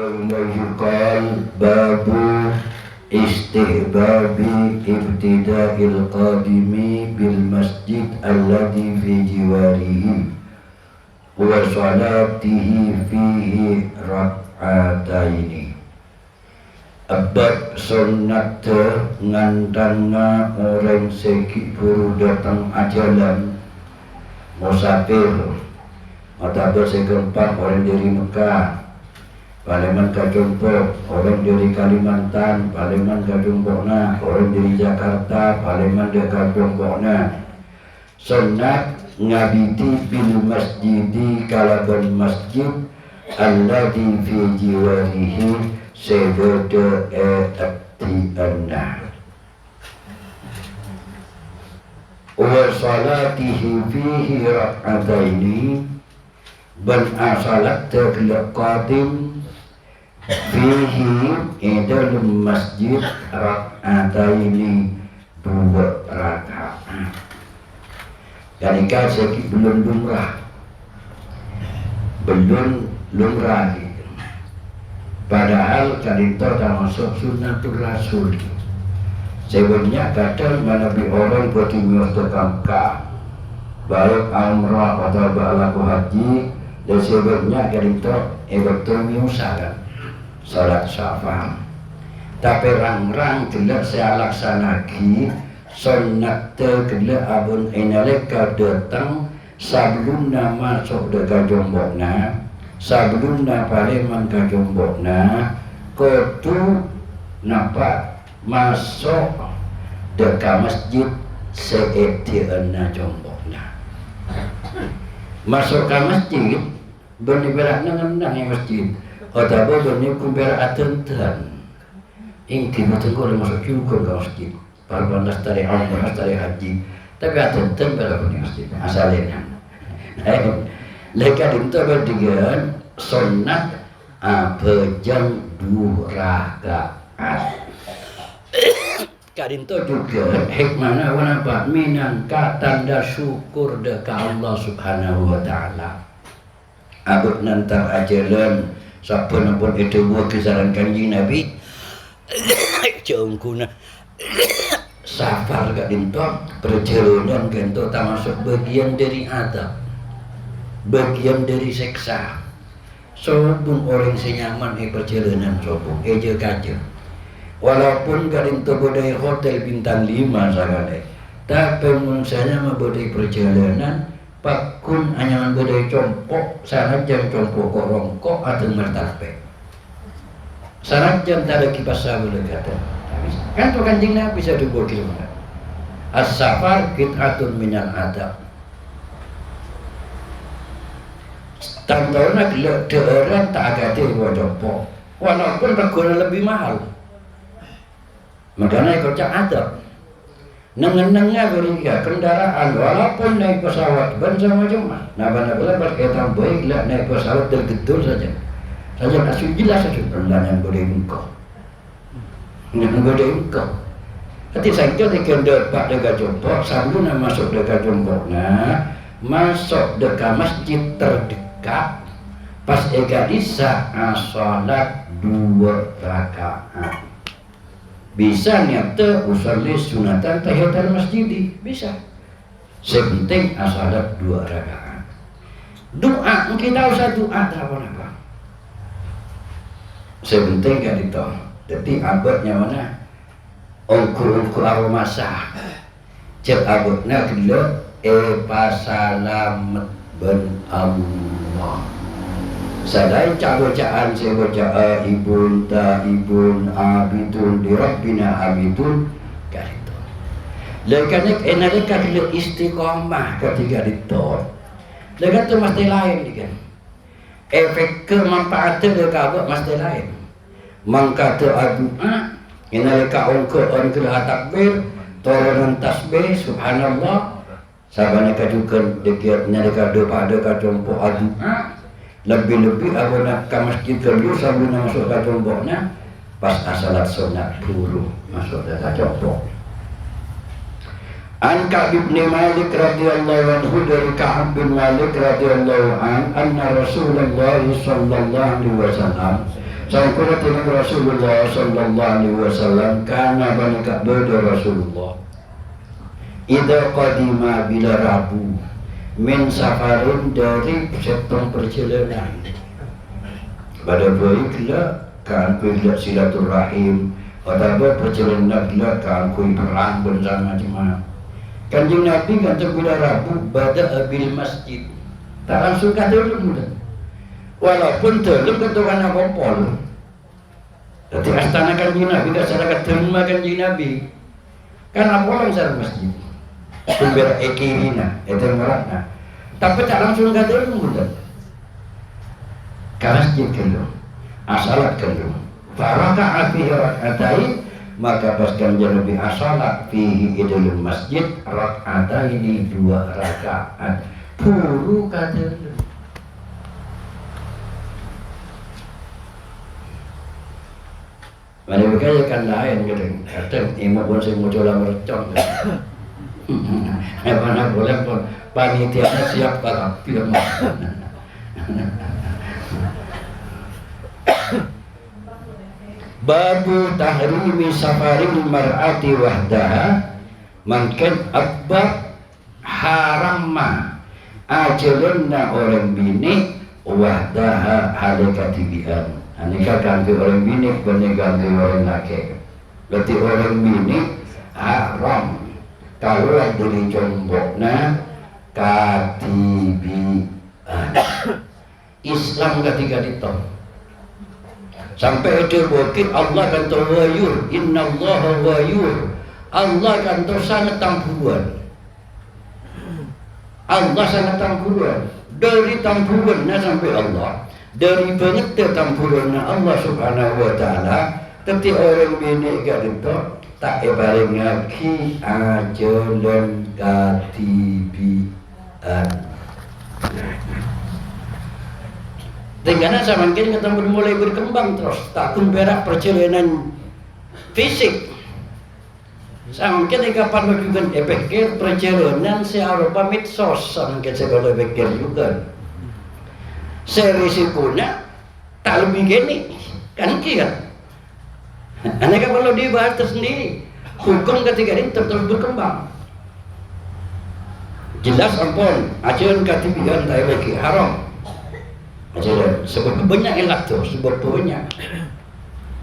ويقال باب استحباب ابتداء القادم بالمسجد الذي في جواره وصلاته فيه ركعتين. Abad sunat ngantanga orang seki buru datang ajalan musafir atau segempat orang dari Mekah, Paleman Kajumpok, orang dari Kalimantan, Paleman Kajumpokna, orang dari Jakarta, Paleman dari Kajumpokna. Sunat ngabiti bil masjidi kalaban masjid alladhi fi jiwarihi sebeda abdi'anna wa salatihi fihi rak'ataini ban asalat tegla qadim fihi dalam masjid rak'ataini 2 rakaat. Ketika saya belum lumrah gitu. Padahal kadito termasuk sunnatul rasul. Sebenarnya kadang Nabi orang bertimur ke Mekah, baik umrah atau balaku haji, dan sebenarnya kadito betul miusakan salat syafar. Tapi rang-rang tidak saya laksanaki sunat tegla abun inalika datang sebelumna masuk dekat jombokna, sebelumna Paleman ke jombokna, kudu nampak masuk dekat masjid seetiana jombokna. Masuk ke masjid bani berak nang yang masjid, atau bani kuberak atentan. Ingti betul masuk juga ke masjid. Parban lestari umrah, lestari haji, tapi atentan pada punya masjid asalnya. Leka itu berdigan sunat jam 2 rakaat. Kadinto juga hikmahnya apa? Minangka tanda syukur dekat Allah Subhanahu wa taala. Abut nantar ajalan sampun itu buah kisaran Kanjeng Nabi. Jongkuna safar kadinto perjalanan kadinto termasuk bagian dari adab, bagian dari seksa. Sobun orang senyaman perjalanan sobun eja kaca. Walaupun kadinto bodai hotel bintang 5 sagale, tapi munsanya mah bodai perjalanan pakun anyaman bodai compok sanajan compok korongkok atau mertape. Sanajan tada kipas sabule kata. Kan tuh Kanjeng Nabi bisa 2 kilometer. As-safar qit'atun minal adab. Tantorna deoran tak agade wojopo. Walaupun regane lebih mahal. Makanya ikut adab. Nengenengnya beriga kendaraan walaupun naik pesawat ban sama cuma. Nah benar-benar berkaitan baik lah naik pesawat tergedul saja. Saja kasih jelas saja perlahan boleh engkau. Yang gede engkau. Nanti saya kira dekat dekat jombok, sebelum masuk dekat jomboknya, masuk dekat masjid terdekat, pas ega isa salat 2 rakaat. Bisa niatnya usolli sunatan tahiyatul masjid, bisa. Sepenting salat 2 rakaat. Doa kita usah doa apa-apa. Sepenting kan itu. Jadi abadnya mana? Ongku aromasa. Cek abadnya gila pasalamet ben Allah. Sadai bacaan saya baca ibun taibun abidun di Rabbina abidun karito. Lekane enalika gila istiqomah ketika ditol. Lekat tu mesti lain kan. Efek kemanfaatnya dekat mesti lain. Mangkata doa inalika ongko takbir toronan tasbih subhanallah sabana kajukan dekat nalika doa jompo doa lebih-lebih abona ka masjid kedua sebelum masuk ke jompoknya pas salat sunat dulu masuk ke jompo. An Ka'b bin Malik radhiyallahu anhu dari Ka'b bin Malik radhiyallahu anhu anna Rasulullah sallallahu alaihi wasallam Sangkura dengan Rasulullah sallallahu alaihi wasallam kana banika bada Rasulullah idza qadima bila rabu min safarin dari setong perjalanan pada baiklah kan kuila silaturahim atau perjalanan gila kan kui perang bersama jemaah. Kanjeng Nabi kata bila rabu bada bil masjid tak langsung kata dulu mudah walaupun telum ketuan kompol. Jadi astana Kanjeng Nabi tak salah terima Kanjeng Nabi. Karena pulang sareng masjid. Sumber ekirina itu merakna. Tapi tak langsung kata dulu mudah. Ke masjid dulu. Asalat dulu. Faraka'a fihi rak'atain maka pas Kanjeng Nabi asalat fihi idul masjid rak'ataini 2 rakaat. Puru kata dulu. Mana berkaya kan lain gitu. Kata imam pun saya mau coba merecong. Mana boleh pun panitianya siap kalau film. Babu tahrimi safaril mar'ati wahdaha mangken abbab haramma ajalunna orang bini wahdaha halakatibihan. Anika ganti orang bini, bukan ganti orang laki. Berarti orang bini haram kalau dari jombokna katibian. Islam ketika ditolak sampai ada bukit Allah kan terwayur, Inna Allah wayur. Allah kan sangat tampuan. Allah sangat tampuan. Dari tampuannya sampai Allah. Dari banyak tampurannya Allah subhanahu wa ta'ala ketika orang bini gak ditok tak ibaring ngaki ajalan katibian dengan semakin ketemu mulai berkembang terus tak kumperak perjalanan fisik semakin kapan juga pikir perjalanan searupa mitsos semakin segala pikir juga serisikonya tak lebih gini kan kan aneka kalau dibahas tersendiri hukum ketika ini terus berkembang jelas ampun ajaran katibian tak lagi haram ajaran sebab banyak elak tuh sebab banyak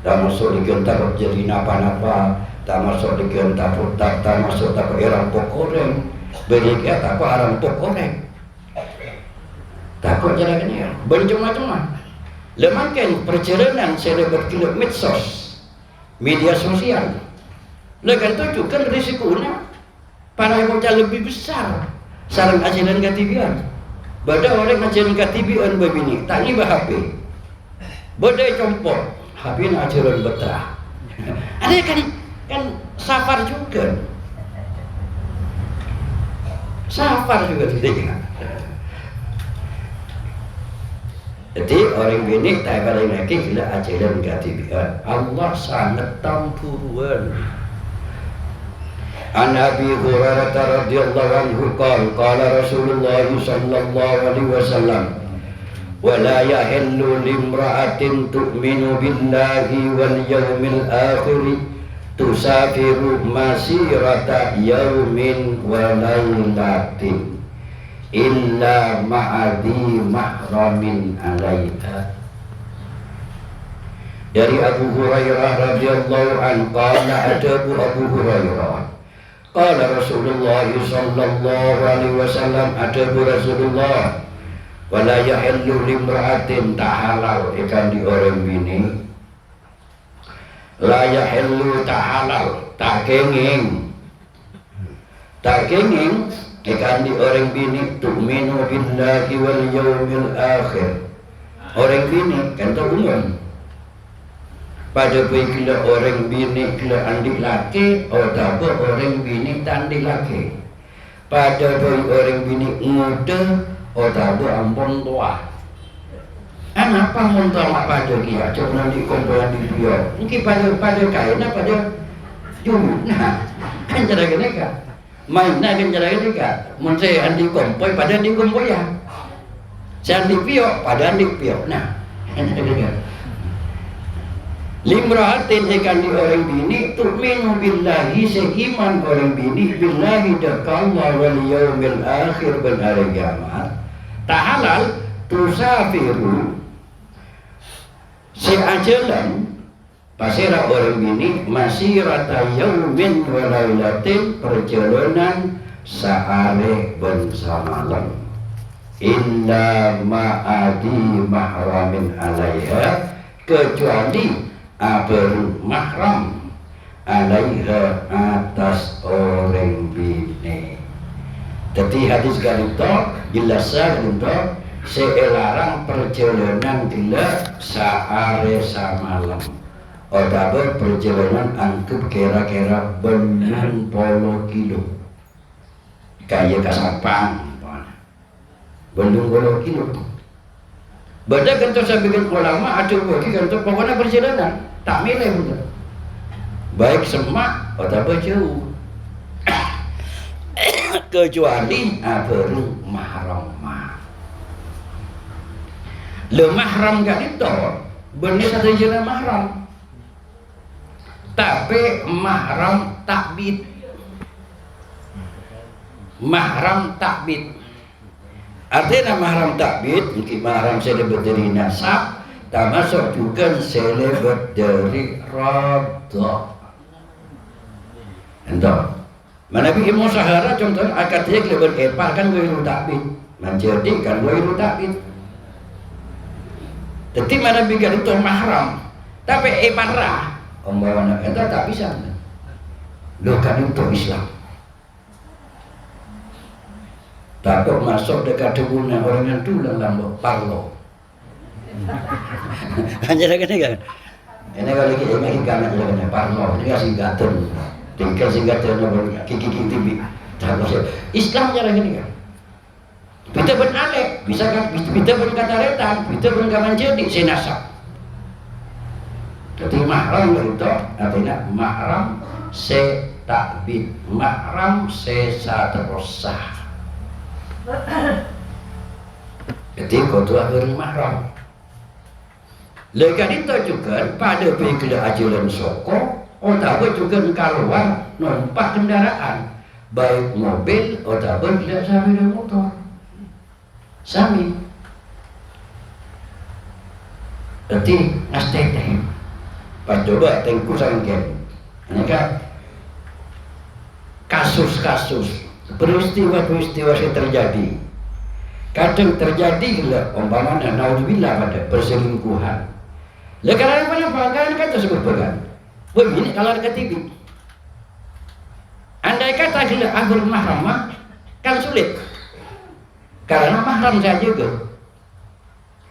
tak masuk di gentar jadi napa-napa tak masuk di gentar tak masuk tak orang pokoreng berikat apa orang pokoreng takut jalan ini bercuma-cuma lemakan perjalanan saya berkilau medsos media sosial lekan itu juga risikonya para yang lebih besar sarang ajaran katibian pada orang ajaran katibian begini tak ni HP bodai compor HP ni ajaran betrah ada kan safar juga tidak. Jadi orang bini tak paling lagi gila ajaran katibian. Allah sangat tampuan. An Abi Hurairah radhiyallahu anhu qala Rasulullah sallallahu alaihi wasallam wa la yahillu limra'atin tu'minu billahi wal yawmil akhir tusafiru masirata yaumin wa lailatin illa ma'adi mahramin alaiha. Dari Abu Hurairah radhiyallahu anhu qala ada Abu Hurairah qala Rasulullah sallallahu alaihi wasallam ada Rasulullah wala yahillu limra'atin tak halal ikan di orang bini la yahillu tak halal tak kenging ikan di orang bini tu'minu billahi wal yawmil akhir. Orang bini kan tak umum pada bila orang bini bila andi laki atau orang bini tandi laki pada orang bini muda atau ampun tua apa muntah pada dia cuma di kumpulan di dia mungkin pada kainnya pada dulu nah kan cara gini kan main nak kan cara ini kan saya andi kompoi pada andi kompoi ya, saya andi piok pada andi piok nah kan Limra'atin ikan di orang bini tu'minu billahi seiman orang bini billahi dakallah wal yaumil akhir dan hari kiamat tak halal tusafiru seajalan pasira orang bini masirata yaumin walailatin perjalanan sehari dan semalam illa ma'adi mahramin alaiha kecuali mahram alaiha atas orang bini. Jadi hadis ganito jelasnya ganito selarang perjalanan gila sehari semalam. Odabe perjalanan angkep kira-kira 60 kilo. Kayak Kasapang, 60 kilo. Beda kantor saya bikin ulama ada bagi kantor pokoknya perjalanan tak milih betul. Baik semak atau jauh. Kecuali baru mahram. Le mahram kan itu benar satu jenis mahram. Tapi mahram takbid. Mahram takbid. Artinya mahram takbid, mungkin mahram selebat dari nasab, termasuk juga selebat dari radha. Entah. Mana bi ilmu sahara contohnya akadnya lebat epal kan ghairu takbid, menjadikan ghairu takbid. Jadi mana bi itu mahram, tapi eparah, ombawana entah tak bisa. Lo kan itu Islam. Takut masuk dekat tubuhnya orang yang tulang lambok parlo. Hanya lagi ni kan? Ini kalau lagi kanan jalannya parlo, ini kasih gaten, tinggal singgatannya kiki tibi. Islam cara gini kan? Kita beraneh, bisa kan? Kita berkataretan, kita berkamanjadi senasab. Jadi mahram itu artinya mahram se takbid, mahram se satrosah. Jadi kudu akhir mahram. Lekan itu juga pada perikla ajaran soko, otak juga keluar numpak kendaraan, baik mobil atau tidak sami dan motor, sami. Jadi nastete, pas coba tengku sangken, ini kan kasus-kasus. Peristiwa-peristiwa yang terjadi kadang terjadi lah umpamanya naudzubillah pada perselingkuhan. Lah karena apa? Karena kata sebut bagan. Begini kalau ada TV. Andai kata gila akhir mahram kan sulit. Karena mahram saja juga.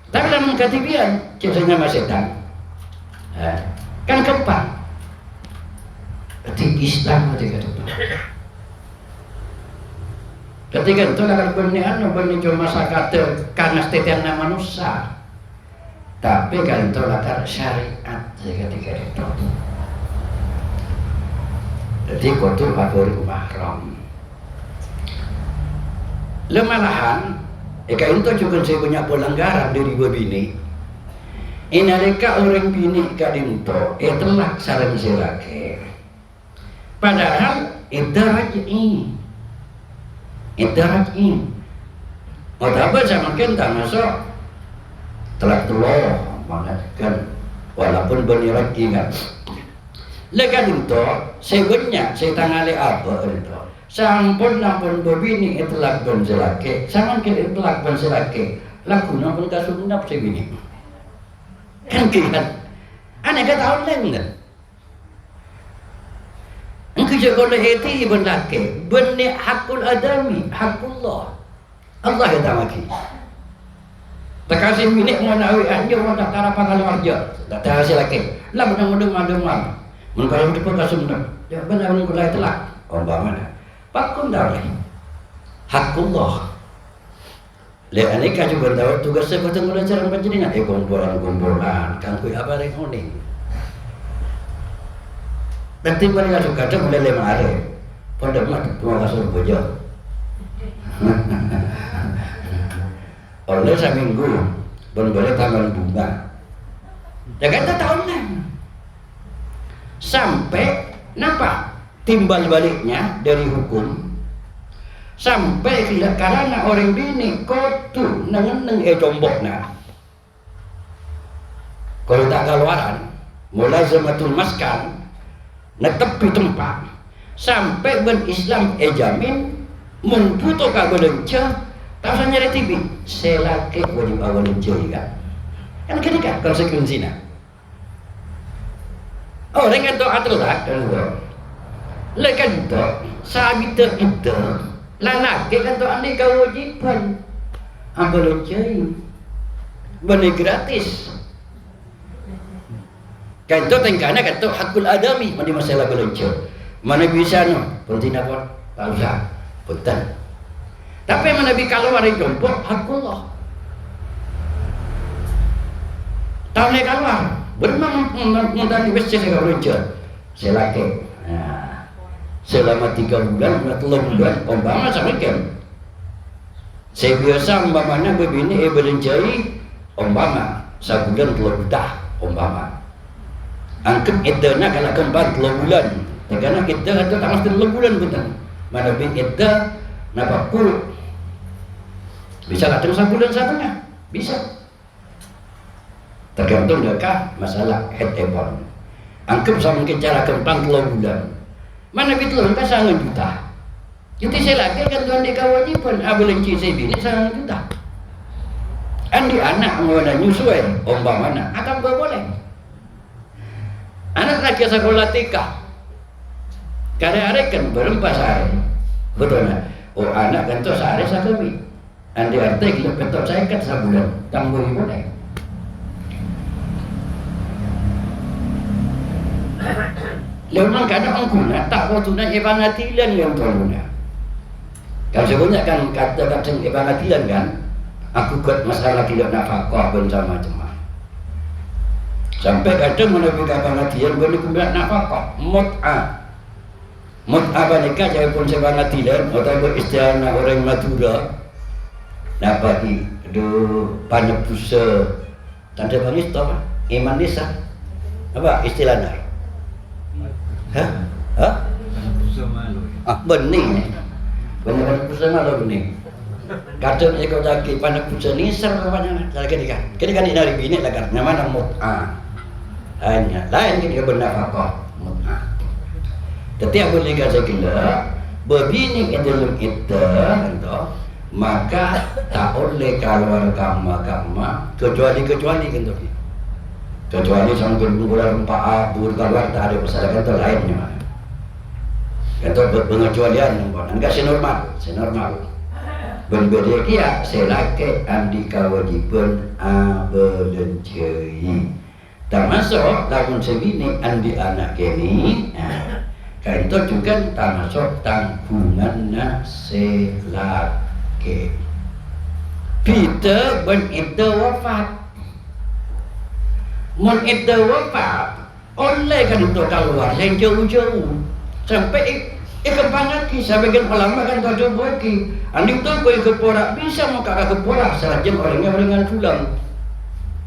Tapi dalam ketibian biasanya masih setan. Kan kepang. Di Islam ketika itu. Ketika itu akan benih cuma sakate karena setiap manusia, tapi kan itu akan syariat ketika itu. Jadi kotor akhir mahram. Lemalahan, itu juga saya punya pelanggaran dari dua bini. Inalika orang bini kadinto, telah sarang silake. Padahal itu rajin. Interaksi. Apa sama kita masuk telah tua, kan walaupun benar ingat. Lekan itu sebenarnya saya tanggali apa itu. Sampun berbini itulah benjelake, sama kita itulah benjelake. Lagu nampun kasundap sebini. Kan kita, aneh kata orang kan. Engkau jaga leheti benlake, benih hakul adami, hakullah. Allah kata maki. Terkasih milik menawi anjir wadah karapan al-warja. Tak terhasil lagi. Lah benar-benar. Mengkalau dipun kasundap. Ya benar-benar kulai telak. Umpamanya. Pakun dah lagi. Hakullah. Lihat aneka juga tahu tugasnya kata mulajaran panjenengan. Gombolan. Kan kui apa rekoning. Nanti mereka juga ada mulai 5 hari. Pada mak tua kasur bojo. Oleh seminggu, boleh taman bunga. Ya kan tahunan. sampai napa timbal baliknya dari hukum sampai karena orang bini kotu neng jombok nah kalau tak keluaran mulazamatul maskan netepi tempat sampai ben Islam jamin membutuh kabelenca tak usah nyari tibi selake wajib awal jeli kan ketika konsekuensinya orang kan tu atur tak kan lekan tu sabita itu lalaki kan tu andi kewajiban awal jeli benih gratis kan tu tengkana kan tu hakul adami mandi masalah belenca mana bisa no penting apa tak usah betul tapi mana bi kalau ada jompo hakullah tahu ni keluar benar mudah dibesar dengan belenca selaki selama 3 bulan atau 3 bulan umpama sama kan saya biasa umpamanya begini belencai umpama sebulan 2 juta umpama angkat idana kalau kembar 2 bulan karena kita itu tak mesti 2 bulan betul mana bin kita napa kul bisa tak terus 1 bulan setengah bisa tergantung dekah masalah head ebon angkat sama mungkin cara kembang 2 bulan mana betul entah sangat juta jadi saya lagi kan tuan di kewajiban abelenci saya bini sangat juta andi anak mengenai nyusui umpamana akan boleh anak lagi sekolah TK karena kan berempat sehari betul tak? Oh anak kan tu sehari sekali andi arti kalau ketok saya kan sebulan tanggung boleh memang kadang orang guna tak kau tunai pengadilan yang terguna kalau sebenarnya kan kata-kata pengadilan kan aku buat masalah tidak nafkah bersama macam sampai kadang menabungkan pengadilan boleh kumpulan nafkah mut'ah nikah jangan pun pengadilan atau istilah orang Madura nak bagi banyak pusa tanda manis tu apa iman desa apa istilahnya bening benar pusa malu bening kadang ekor lagi panak pusa ni ser banyak ketika ni dari bini lah kan nama hanya lain ketika benar apa tetapi boleh kata kita berbini dalam kita maka tak boleh keluar kamma kecuali kan kecuali sampai bulan 4 keluar tak ada masalah kata lainnya kata pengecualian enggak senormal berbeda kia selaki andi kewajiban abelencei termasuk tahun segini andi anak ini kan itu juga termasuk tanggungan selaki Peter ben itu wafat mun itu wafat oleh kan itu keluar yang jauh-jauh sampai ikan kisah bagian ulama kan tak ada lagi andi tu kau ikut porak bisa mau kakak ke porak selajam orangnya dengan pulang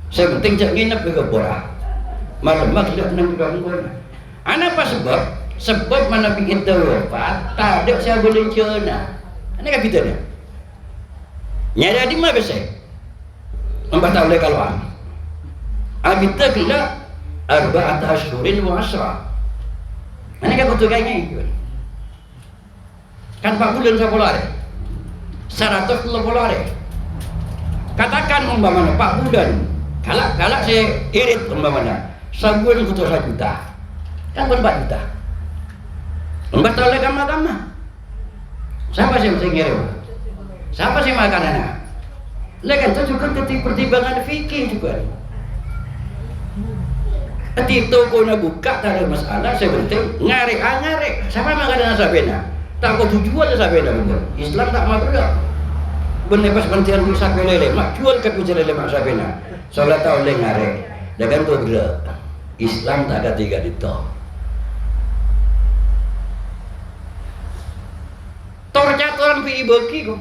saya penting cak nginep ke porak malam tidak nak gangguan anak apa sebab mana bikin tu wafat tak ada saya boleh cina ini kan kita ni nyada di mana biasa membaca oleh keluar kita kena 4 ashhurin wa 10 ini kan betul kayaknya kan 4 bulan sekolah deh 100 sekolah deh katakan umpamanya 4 bulan galak saya irit umpamanya sebulan butuh 1 juta kan 4 juta membaca oleh kamar siapa sih yang ngirim siapa sih makanannya lekan itu juga pertimbangan fikih juga ketika kau nak buka tak ada masalah saya penting ngarik siapa makanan sabena tak kau tujuan sabena benar Islam tak mau benar benar pas pentian bisa lele mak jual ke puja lele mak sabena solat tahu le ngarik dengan tu benar Islam tak ada 3 itu torjaturan pi bagi ko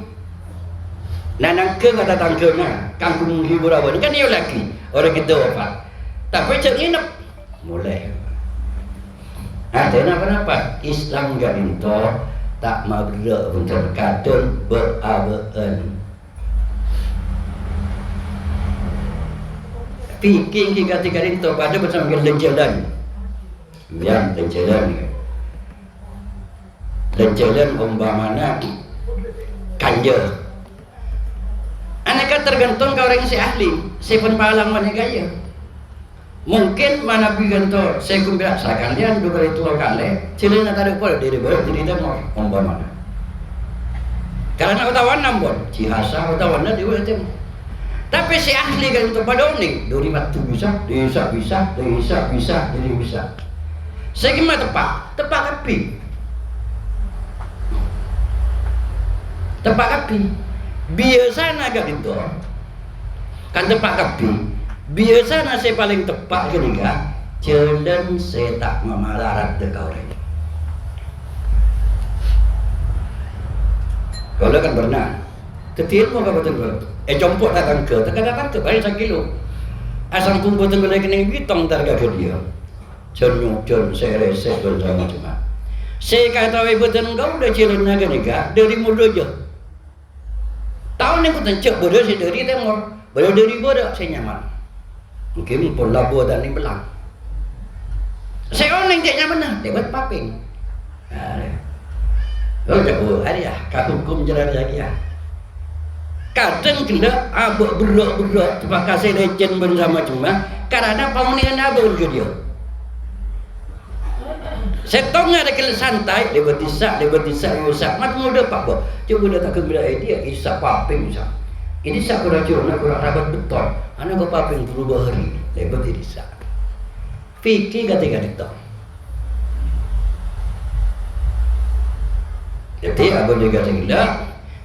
nanang ke kata tangkena kampung hiburan kan dia lagi orang kita wafat tapi cak nginep mulai Artinya kenapa? Islam garinto tak mabda untuk kadun berabaan. Fikir kita garinto pada bersama lenjalan. Yang lenjalan. Lenjalan umpamana kanja. Aneka tergantung ke orang si ahli, si pempalang mana gaya. Mungkin mana biganto saya kumpul sekalian dua kali tua kali, cilin nak ada pun diri baru diri dah mau umpamana. Karena utawan nambon, cihasa utawan na diwa itu. Tapi si ahli kan untuk padoni, duri waktu bisa, diri bisa. Saya gimana tepak kapi. Tepak kapi. Biasanya kan itu kan tepak kapi. Biasanya saya paling tepat ketika jalan saya tak memalarat dekat orang. Kalau kan berenang, ketil mau ke betul. Jompok datang ke, balik 1 kilo. Asam kumpul tenggelam kena bitong targa ke dia. Jon saya resep bersama cuma. Saya kata betul kau dah jalan naga nikah dari muda je. Tahun ni kita cek bodoh si dari tengok, bodoh dari bodoh saya nyaman. Mungkin pun labur dan ni belang. Saya orang tak nyaman lah, dia buat paping. Kalau jauh hari ya, kau hukum jalan lagi ya. Kadang kena berat, sebab kasih legend bersama cuma, karena pangunian abang ke dia. Setong ada kena santai, dia bertisak, mat muda pak bo. Cuba dia tak kembali idea, isak paping isak. Ini sak kurang rabat betul. Anak kau paping berubah hari, dia bertisak. Fikir ketika itu. Jadi abang juga gila,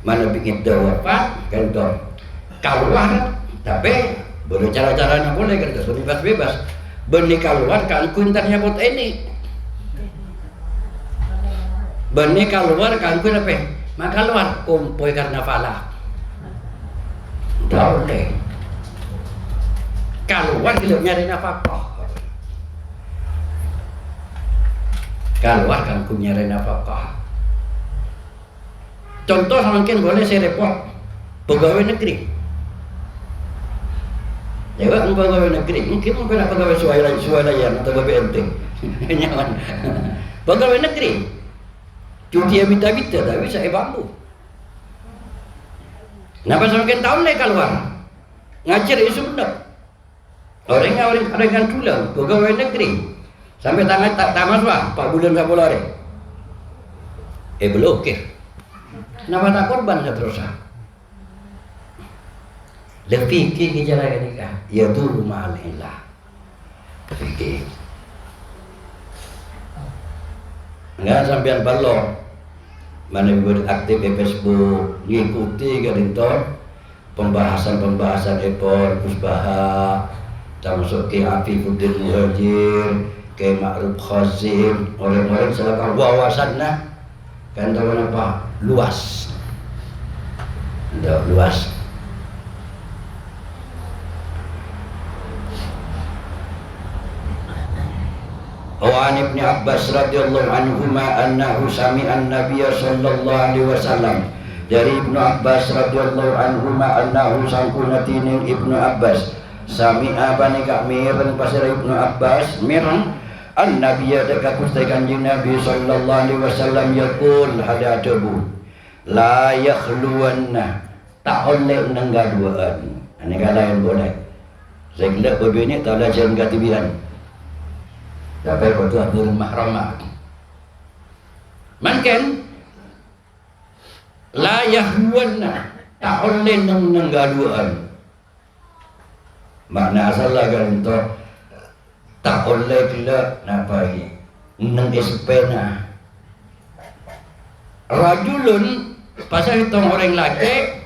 mana bikin dah wafat, kan tu keluar, tapi boleh cara-caranya boleh kan, bebas. Benih keluar, kan kuintannya buat ini. Benih keluar kan pun apa? Maka keluar kumpul karena falah. Tak boleh. Keluar kita nyari nafkah. Keluar kan pun nyari nafkah. Contoh mungkin boleh saya repot pegawai negeri. Jawab pegawai negeri mungkin nak pegawai sualayan atau BNT. Nyaman. Pegawai negeri. Cuti habita-habita tapi saya bambu. Kenapa semakin tahun lagi keluar? Ngajar isu benar. Orang kan tulang, pegawai negeri. Sampai tangan tak tamas lah, 4 bulan tak boleh. Belum okey. Kenapa tak korban seterusnya? Lebih ke jalan ini kan? Ya dulu ma'alillah. Fikir. Enggak sampean balong. Mana beraktif di Facebook, ngikuti kantor pembahasan Epor Pusbaha, termasuk ke Afifuddin Muhajir, ke Ma'ruf Khazim, orang-orang selangkah wawasannya kan tahu apa? Luas. Luas. Wa Ibnu Abbas radhiyallahu anhuma annahu sami'a an-nabiy sallallahu alaihi wasallam. Dari Ibnu Abbas radhiyallahu anhuma annahu sangkunatinin Ibnu Abbas sami'a bani kamiran pasir Ibnu Abbas miran an-nabiy dekat kustai kanjeng Nabi sallallahu alaihi wasallam yaqul hada tabu la yakhluwanna tak oleh nenggaduan. Ini kala yang boleh. Saya kira berdua ini tak ada jalan katibian. Tapi berdua mahramah. Mungkin la yahluwanna tak oleh nenggaduan. Makna asalnya kan itu tak oleh kila napai neng espena. Rajulun pasal itu orang laki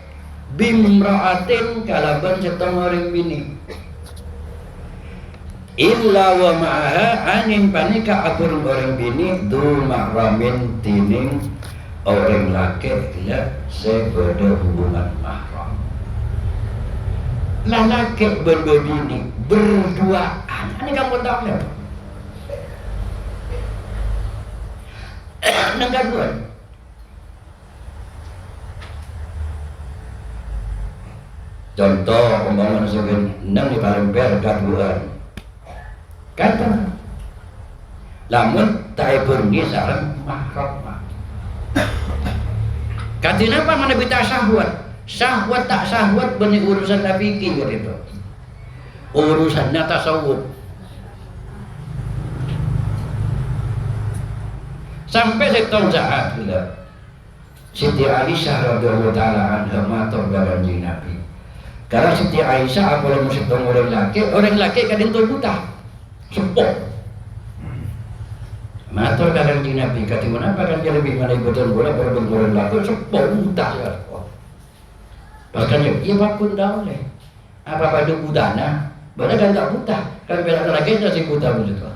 bimra'atin kalaban setong orang bini. Illa wa ma'aha anin panika atur orang bini du mahramin tining orang laki ya sebeda hubungan mahram. Laki berdua bini berduaan. Ini kamu tahu ya? nang gaduhan. Contoh umpama sebagai nang di palemper gaduhan. Kata lamun tak pergi sareng mahram. Katina apa mana bita syahwat? Syahwat tak syahwat benih urusan fikih gitu. Urusannya tasawuf. Sampai setahun saat bila Siti Aisyah radhiyallahu taala anha matur dalam Nabi. Karena Siti Aisyah apabila musik orang laki kadang tu buta, sepuh. Matur dalam Nabi kata mana kan dia lebih mana betul bola orang laki sepuh buta ya. Bahkan ia pun dah oleh apa pada budana, bahkan kan tak buta, kan bela laki dah si buta begitu.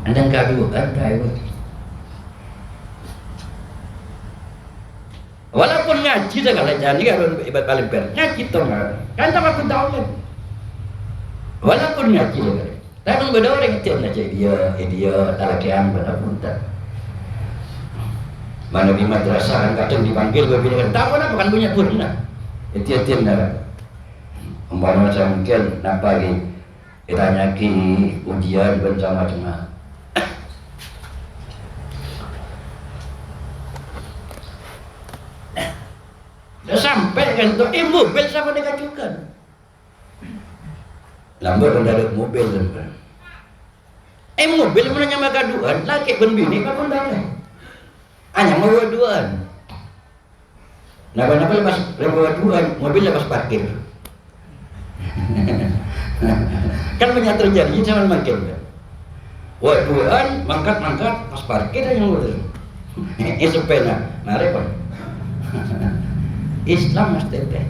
Anda kadu anda itu. Walaupun ngaji dah kalau jadi kan ibadat paling ber ngaji tu kan tak aku tahu kan. Walaupun ngaji dah. Tapi beda orang itu nak dia tak lagi anda pun tak. Mana di madrasah kan kadang dipanggil berbeda kan tak apa kan punya purna. Itu dah. Umpama macam mungkin nak bagi kita nyaki ujian bersama-sama. Dah sampai kan tu, mobil sama dengan juga. Lambat kan ada mobil kan. Mobil mana nyama gaduhan, laki pun bini apa pun dah. Hanya mau gaduhan. Napa lepas gaduhan, mobil lepas parkir. Kan banyak terjadi zaman makin kan. Gaduhan, mangkat pas parkir aja mobil. Sepena, nare pun. Islam mesti teh.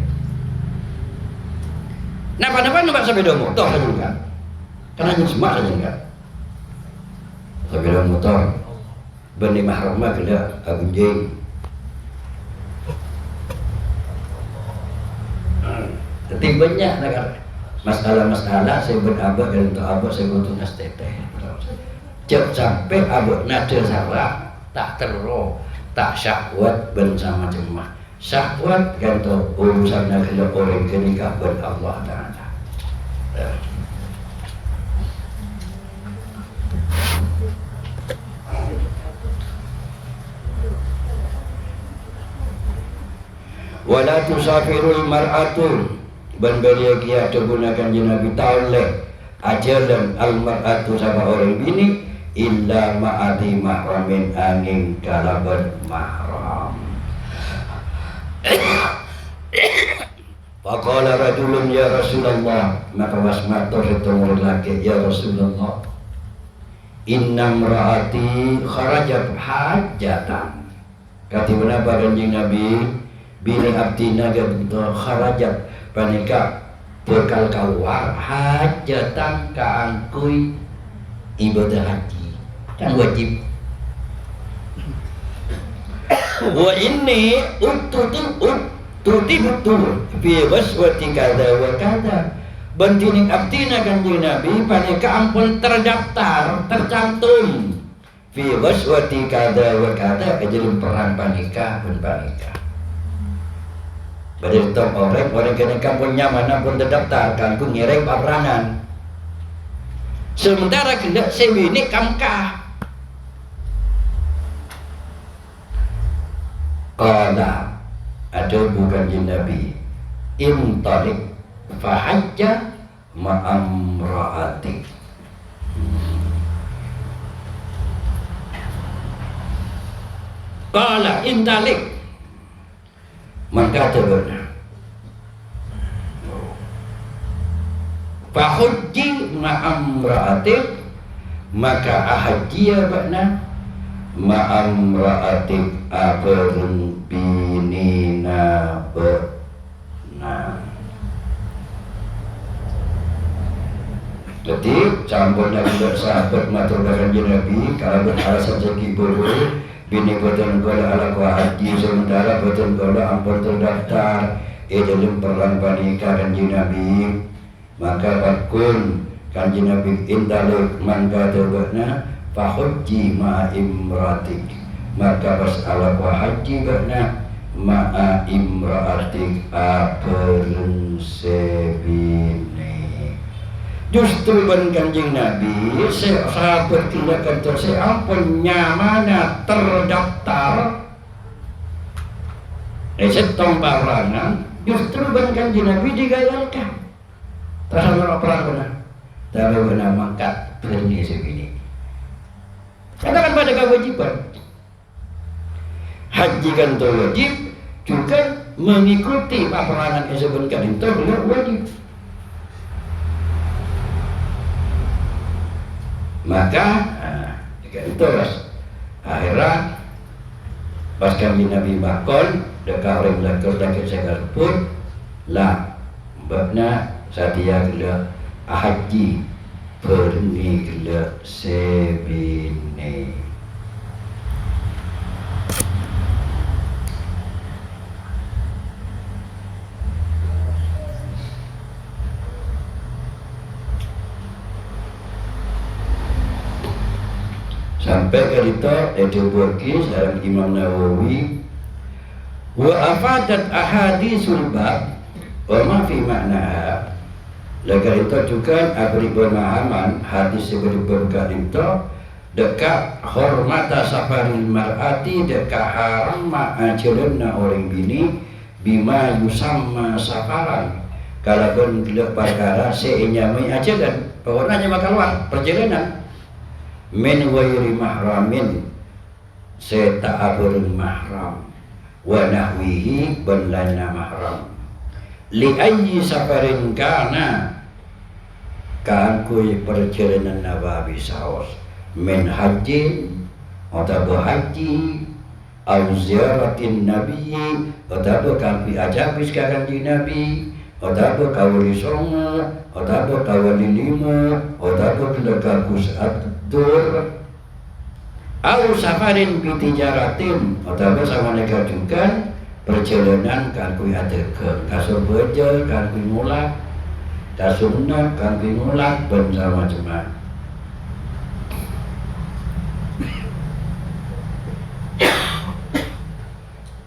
Napa numpak sepeda motor saja kan? Karena yang semua saja kan? Sepeda motor, benih mahramah kena agunjing. Tapi banyak nak masalah-masalah saya berabad dan untuk abad saya butuh nasteteh. Cep sampai abad nada salah tak terus tak syahwat bersama jemaah. Syahwat gantung urusan negara orang kenikah ber Allah Ta'ala. Wala tusafirul mar'atu ban beria kia gunakan Nabi ta'ala ajalan al mar'atu sama orang bini illa ma'ati mahramin angin kalaban mahram. Faqala rajulun ya Rasulullah, maka wasmatur setemur laki ya Rasulullah, inna mraati kharajat hajatan. Kata kenapa kanjeng Nabi bini abdina gabda kharajat panika bekal keluar hajatan kaangkui ibadah haji kan wajib. Wa inni betul fi ghazwati kada wa kada bantining abdina kanjeng Nabi panika ampun terdaftar tercantum fi ghazwati kada wa kada kajelum perang panika pun panika. Badai top orang kena kampung nyaman pun terdaftar kan ku ngereng paperangan. Sementara kena sewini kamkah. Qala ada bukan jin Nabi intalik fahajja ma'amra'atik. Qala intalik maka benar fahujji ma'amra'atik maka ahajia bakna ma'amra'atik abarun binina benar. Jadi campurnya budak sahabat matur dengan Nabi kalau beralasan segi buru bini betul kalau ala kuah haji sementara betul kalau ampun terdaftar dalam perang panika kanjeng Nabi maka bakun kanjeng Nabi indalik man kata bakna fahujji ma imratik, maka masalah haji berna ma'a imratik aperun sebine. Justru ban Kanjeng Nabi sahabat tindakan terseampun nyamana terdaftar setong barangan, justru ban Kanjeng Nabi digayalkan terhadap perang benar tapi benar mangkat perni sebini. Katakan pada kewajiban haji kan itu wajib, juga mengikuti peperangan yang sebenarnya itu benar wajib. Maka itu akhirnya pas kami Nabi Bakon dekat orang belakang dekat saya pun lah babna sadia gila haji perni gila sebine. Sampai ke itu Burki sareng Imam Nawawi wa afadat ahaditsul bab wa ma fi maknaha. Laga itu juga abri pemahaman hadis yang berkata itu dekat hormata safaril mar'ati, dekat haram ma'ajalna orang bini bima yusamma safaran. Kalau pun perkara seinyamai ajalan pokoknya maka keluar perjalanan min wairi mahramin seta'aburun mahram wa nahwihi benlana mahram li ayyi safarin kana kan kui perjalanan nabawi saos min haji atau haji au ziaratin nabi atau kan pi ajabis kakan di nabi atau kawali songo atau kawali lima atau kedekat kusat au safarin bitijaratin atau sama mereka juga perjalanan kan kui adegan kasur beja kan kui mulak kasunat kan kui mulak bersama jemaah.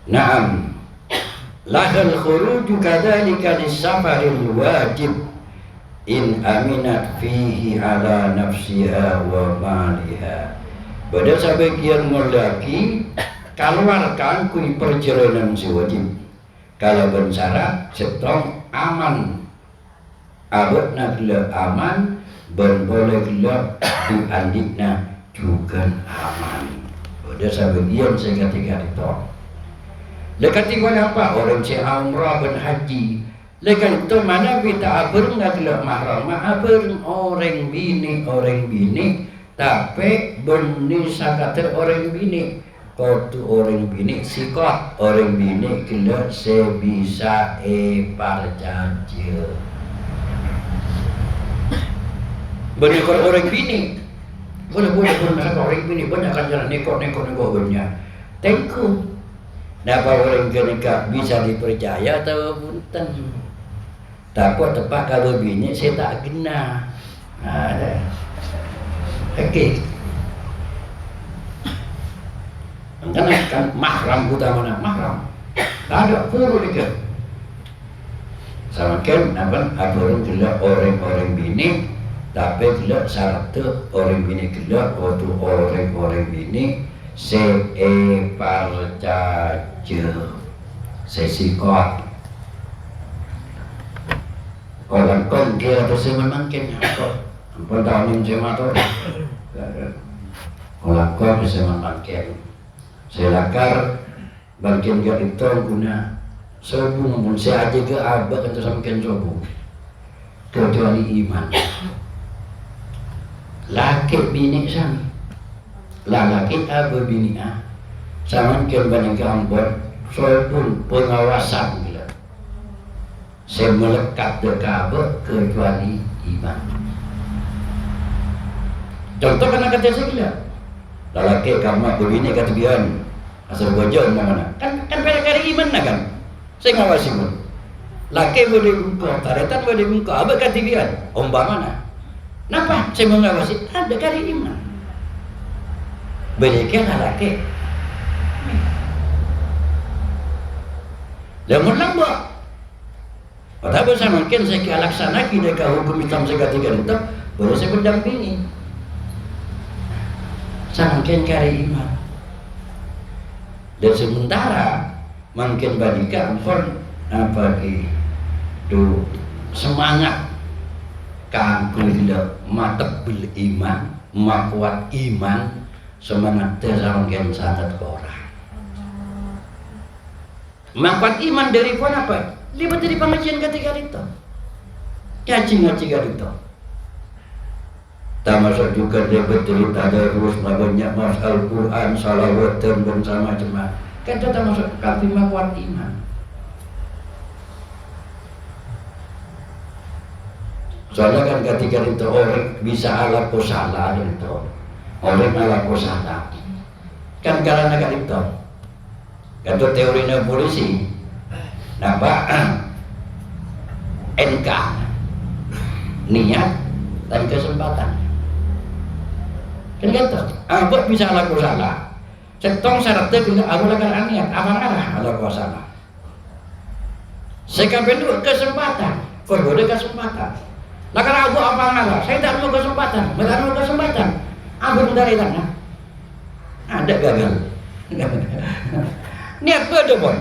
Naam lahal khuruju kadzalika lis-safaril wajib in aminat fihi ala nafsiha wa maliha. Pada sebagian lelaki keluarkan kui perjalanan si wajib kalau bersyarat setong aman abadna gila aman ben boleh gila diandikna juga aman. Pada sebagian saya ketika itu lekati apa orang si umrah ben haji lekan itu mana kita abeng adalah mahram abeng orang bini tapi benih sakater orang bini kotu orang bini sikot orang bini kena sebisa parjaja benih orang bini boleh orang bini banyak kan jalan neko banyak tengku. Napa orang kenika bisa dipercaya atau punten? Takut tepat kalau bini saya tak kena. Ada. Oke. Karena kan mahram utama mahram. Tak ada puru dia. Sama kan apa orang gelap orang bini tapi gelap syarat orang bini gelap waktu orang bini parcaja sesikot kon dia terus memangkin ampun tahun ini jemaah kon bisa memangkin selakar bagian itu guna sobu namun saya aja ke abad itu sampai sobu kecuali iman laki bini sami lalaki abu bini sama banyak ambon soal pun pengawasan gila saya melekat dekabah kecuali iman. Contoh kan kata saya gila lalaki kamu begini kata bian asal wajar mana kan pada kali iman kan saya ngawasi pun laki boleh buka taretan boleh buka abad kata bian omba mana kenapa saya mengawasi ada kali iman berikan laki lamun lambak pada bahasa mungkin saya laksana kita ke hukum Islam seketika itu baru saya berdampingi samangkin kari iman dan sementara mungkin badika pun apa itu semangat kangkulah matep bil iman makuat iman semangat terangkan sangat ke orang makuat iman dari pun apa libat dari pengajian ketika itu ngaji itu termasuk juga dia betul tadarus banyak mas Al-Quran salawat dan macam-macam kan itu termasuk kafir makuat iman soalnya kan ketika itu orang bisa ala salah itu orang ala salah kan karena kan itu itu teorinya polisi nampak NK niat dan kesempatan kan gitu abang bisa ala salah setong syaratnya bila aku lakukan niat abang arah ala salah sekaben dua kesempatan kau boleh kesempatan lah kalau aku apa ngalah, saya tidak mau kesempatan, aku dari tanah, ada gagal, niat pada pun,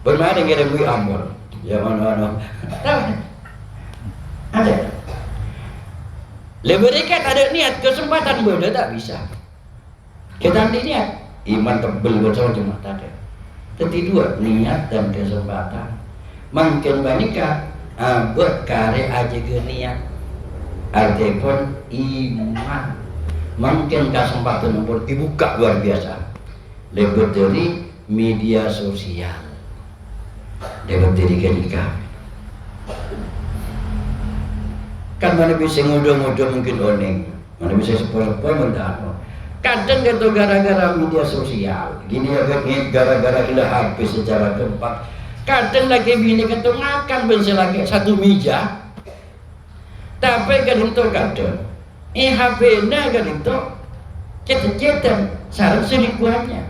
bermain dengan gue amor, ya mana, ada, lebih dekat ada niat kesempatan boleh tak bisa, kita niat, iman tebel bersama cuma tak ada, kedua niat dan kesempatan, makin banyaknya. Buat karya aja ke niat artinya iman mungkin kesempatan pun dibuka luar biasa lebih dari media sosial lebih dari kenikah kan mana bisa ngudo-ngudo mungkin oneng mana bisa sepuluh-sepuluh mentah kadang gitu gara-gara media sosial gini ya gara-gara kita habis secara tempat kadang lagi bini ketung akan bensin lagi satu meja tapi kan untuk kadang HP-nya kan untuk cetan syarat selingkuhannya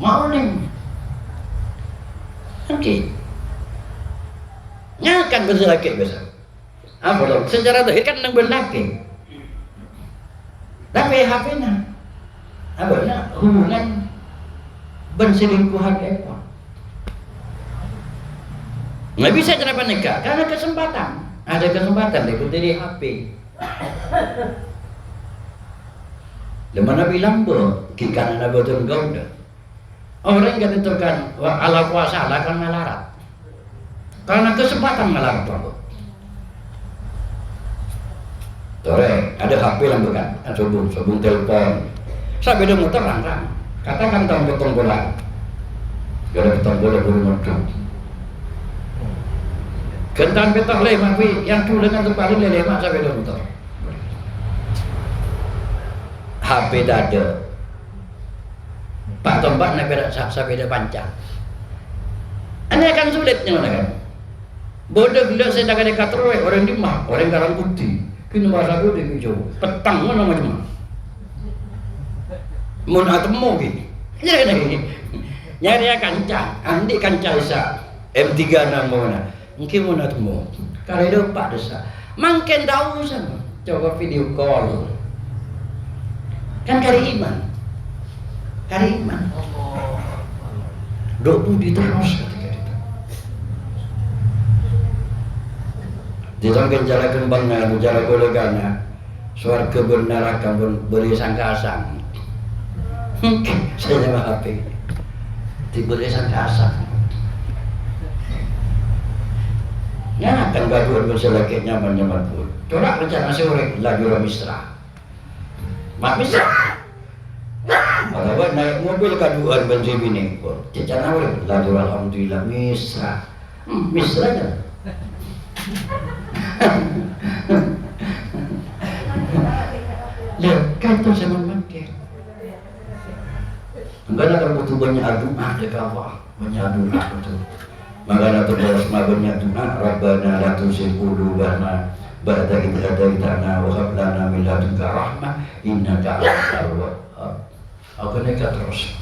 mau nih oke ngakan bensin lagi besar apa dong secara terakhir kan nang berlaki tapi HP-nya apa hubungan berselingkuhan apa nggak bisa cara nikah karena kesempatan ada kesempatan lebih dari HP Lemana bilang kikan na betul gauda orang yang ditentukan ala kuasa ala kan melarat karena kesempatan melarat apa Tore, ada HP lah bukan sobung telepon saya beda muter rang katakan tahun betong bola gak ada betong bola baru muter kentan petak lemak yang dulu dengan terpaling lemak sampai dah muter HP tak ada Pak Tombak nak berak sampai dah panjang ini akan sulitnya kan bodoh bila saya tak ada kateroi orang di mah orang karang putih kini bahasa bodoh di hijau petang mana macam mun atemu gini nyari kancah andi kancah isa M3 nama mungkin mau natmu kalau itu Pak Desa makin tahu sana coba video call kan kari iman dok budi terus ketika itu ditangkan cara kembangnya cara koleganya suarga neraka beri sangkasang saya nyawa HP diberi sangkasang ya akan gaduhan berselakit nyaman pun corak rencana sore lagi orang misra mak misra kalau naik mobil gaduhan bensin ini pun cecana boleh lagi alhamdulillah misra misra kan lihat kan itu sama makin enggak ada butuh banyak doa dekat Allah banyak doa betul. Maka terus magunya doa Rabbana la tuzigh qulubana ba'da idh hadaitana wa hab lana min ladunka rahmah innaka antal wahhab. Aku nekat terus.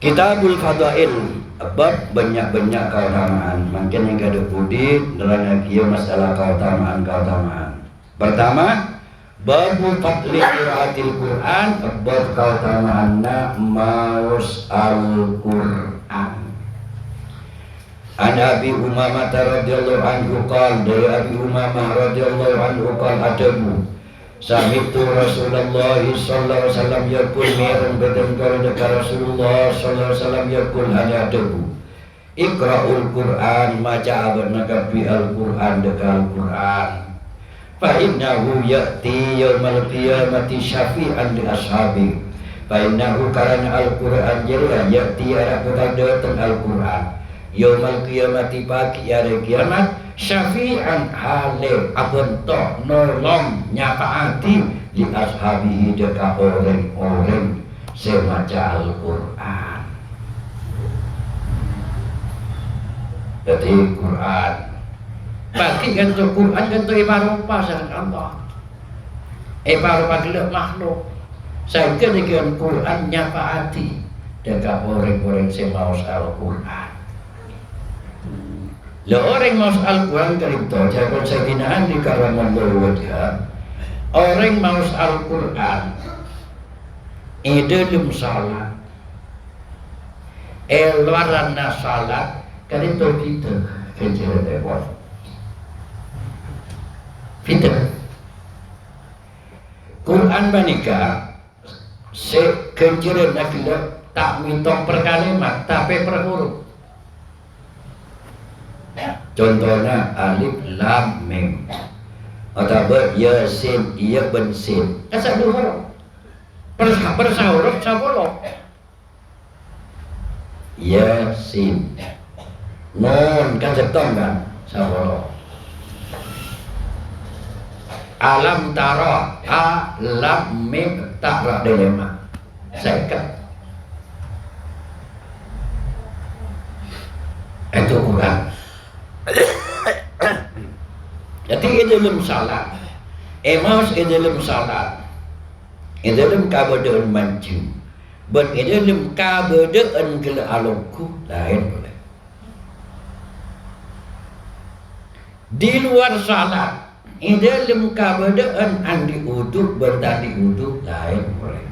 Kitabul Fadail, bab banyak-banyak keutamaan. Makin yang kada budi dalam kia masalah keutamaan. Pertama, bab fadli qiraatil Quran, bab keutamaanna maus Al-Quran. An Abi Umamah radhiyallahu anhu qala, dari Abi Umamah radhiyallahu anhu qala adabu sami'tu Rasulullah sallallahu alaihi wasallam yaqul mi'ran berdengar dekat Rasulullah sallallahu alaihi wasallam yaqul adabu iqra'ul Qur'an maca abadnaka bi al-Qur'an dekat Al-Qur'an fa innahu ya'ti yaumal qiyamati syafi'an li ashabi fa innahu karana Al-Qur'an jalla ya'ti ara datang Al-Qur'an yaumal qiyamati pagi hari kiamat syafi'an hale abentok nolong nyafaati li ashabihi deka orang-orang semaca Al-Quran. Jadi Quran bagi ganto Quran ganto ibarupa sangat Allah ibarupa gelap makhluk saya dengan Quran nyafaati deka orang-orang semaus Al-Quran. Lah orang maus Al-Quran kerito jangan Sayyidina Ali karramallahu wajhah. Orang maus Al-Quran dalam salat luaranna salat kerito kita kenceret ekor fitr Quran banika se kenceret nak tak mitong per kalimat tapi per huruf. Contohnya alif lam mim atau ya sin iya ben sin asa dua bersahuruf sabolo ya sin non kan setong kan sabolo alam tara a lam mim tara dilema seket itu Quran. Jadi dalam salat, emas dalam salat, dalam kabadaan maju, dalam kabadaan kela alungku lain boleh. Di luar salat, dalam kabadaan andi uduk bertandi uduk lain boleh.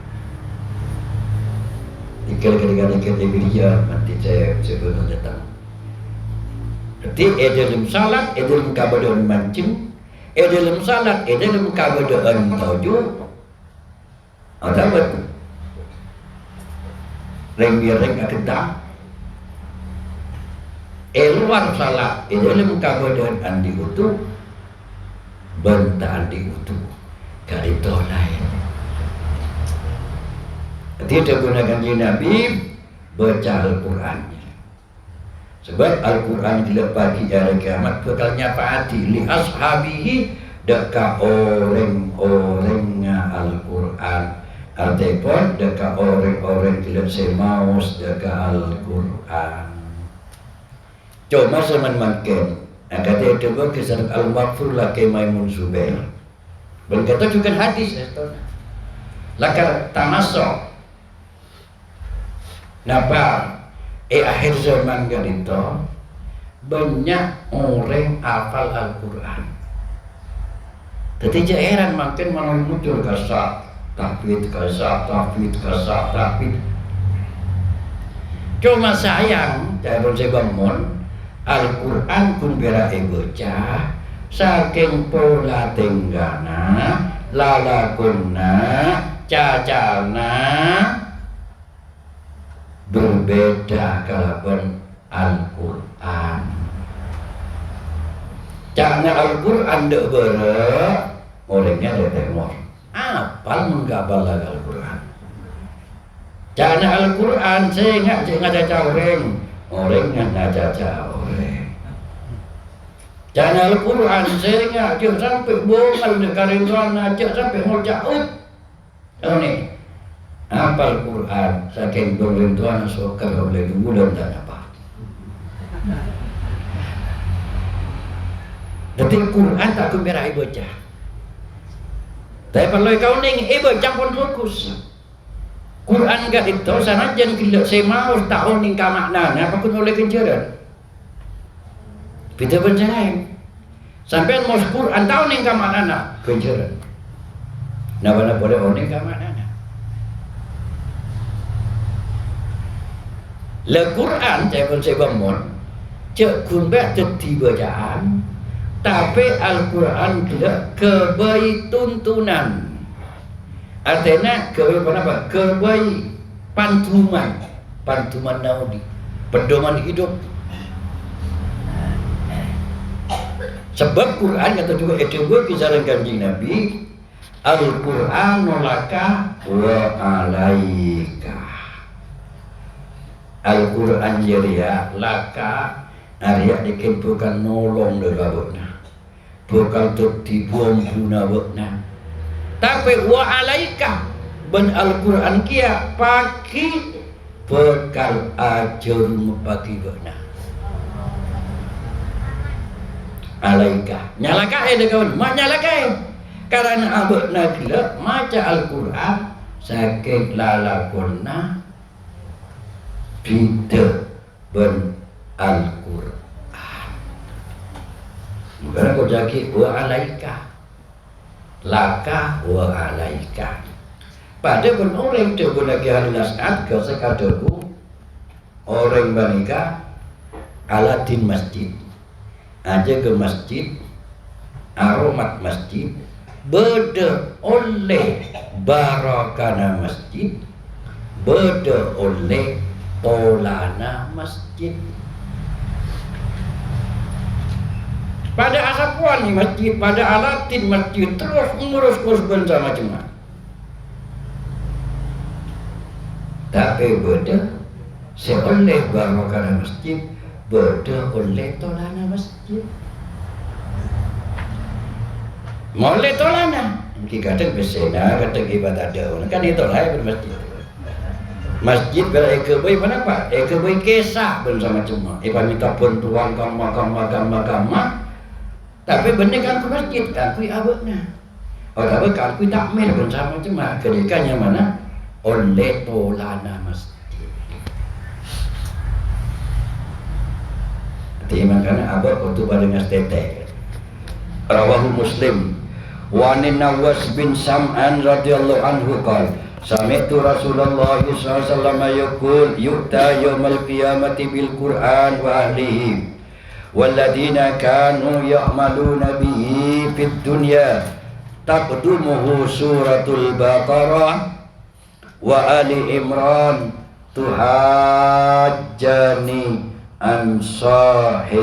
Ikan-ikan dia nanti saya sebelum datang. Jadi dalam salat, dalam kabadaan mancing, dalam salat, dalam kabadaan tujuh, ada betul. Reng-reng akedah. Luar salat, dalam kabadaan andi utuh, benta andi utuh, karito lain. Jadi gunakan Nabi baca Al-Quran. Sebab Al-Quran bila pagi hari kiamat bakal nyafaati li ashabihi deka orang-orangnya Al-Quran. Artinya deka orang-orang bila semaus deka Al-Quran. Cuma zaman makin kata itu kisah Al-Maghfur laki Maimun Zubair. Berkata juga hadis lakar tamasok napa akhir zaman itu banyak orang hafal Al-Quran. Jadi heran makin malah muncul kasar tahfidz. Cuma sayang saya bangun Al-Quran pun bera bocah saking pola tenggana lalakunna cacalna berbeda kalaupun Al-Quran. Caranya Al-Quran dek berek, orangnya dek temor. Apal menggabal lagi Al-Quran. Caranya Al-Quran saya nggak caca orangnya nggak caca orang. Caranya Al-Quran saya nggak sampai bohong dek karinduan aja sampai mau jauh. Ini. Hafal Quran saking berlentuan sokar oleh bulan dan apa. Jadi Quran tak gembira bocah. Tapi kalau kau ning bocah pun fokus. Quran gak itu sana jen gila semau tahu ning ka maknana apa kun oleh kenjaran. Kita bencanain. Sampai mau Quran tahu ning ka maknana kenjaran. Nah mana boleh ning ka maknana. Le Quran jangan saya bangun. Cek kun ba teti bacaan. Tapi Al-Quran tidak kebaik tuntunan. Artinya kebaik apa? Kebaik pantuman. Pantuman naudi. Pedoman hidup. Sebab Quran kata juga itu kisaran kanjeng Nabi. Al-Quran laka wa alaika. Al-Quran jariya laka Arya dikin bukan nolong degabutna, bukan tertibuan guna butna. Tapi wa alaika ben Al-Quran kia paki bekal ajar mepaki butna. Alaika nyalaka degawan, mak nyalaka karena abutna gila maca Al-Quran sakit lalakonna tidak ben Al-Quran. Bukan kau jaki wa alaika, laka wa alaika. Pada pun orang tu pun lagi hari nasihat kau sekadaku orang banika Aladin masjid. Aja ke masjid, aromat masjid, beda oleh barakana masjid, beda oleh tolana masjid. Pada asapuan di masjid, pada alatin masjid terus mengurus kurban sama jemaah. Tapi beda seoleh barakana masjid, beda oleh tolana masjid. Moleh tolana, kita kadang bersena, kadang ibadah ada, kan itu lah bermasjid. Masjid bila ekebay mana pak? Ekebay kesah bersama cuma. Iba minta bantuan kamma. Tapi benar kan ke masjid kan kui abadnya. Orang kan kui takmir bersama cuma. Kedekanya mana? Oleh tolana masjid. Jadi makanya abad khutbah dengan tetek. Rawahu Muslim. Wa an Nawas bin Sam'an radhiyallahu anhu qala Sami'tu Rasulullah sallallahu alaihi wasallam yaqul yu'ta yaumal qiyamati bil Qur'an wa ahlihi walladina kanu ya'maluna bihi fid dunya taqdumuhu suratul Baqarah wa Ali Imran tuhajjani an sahibihima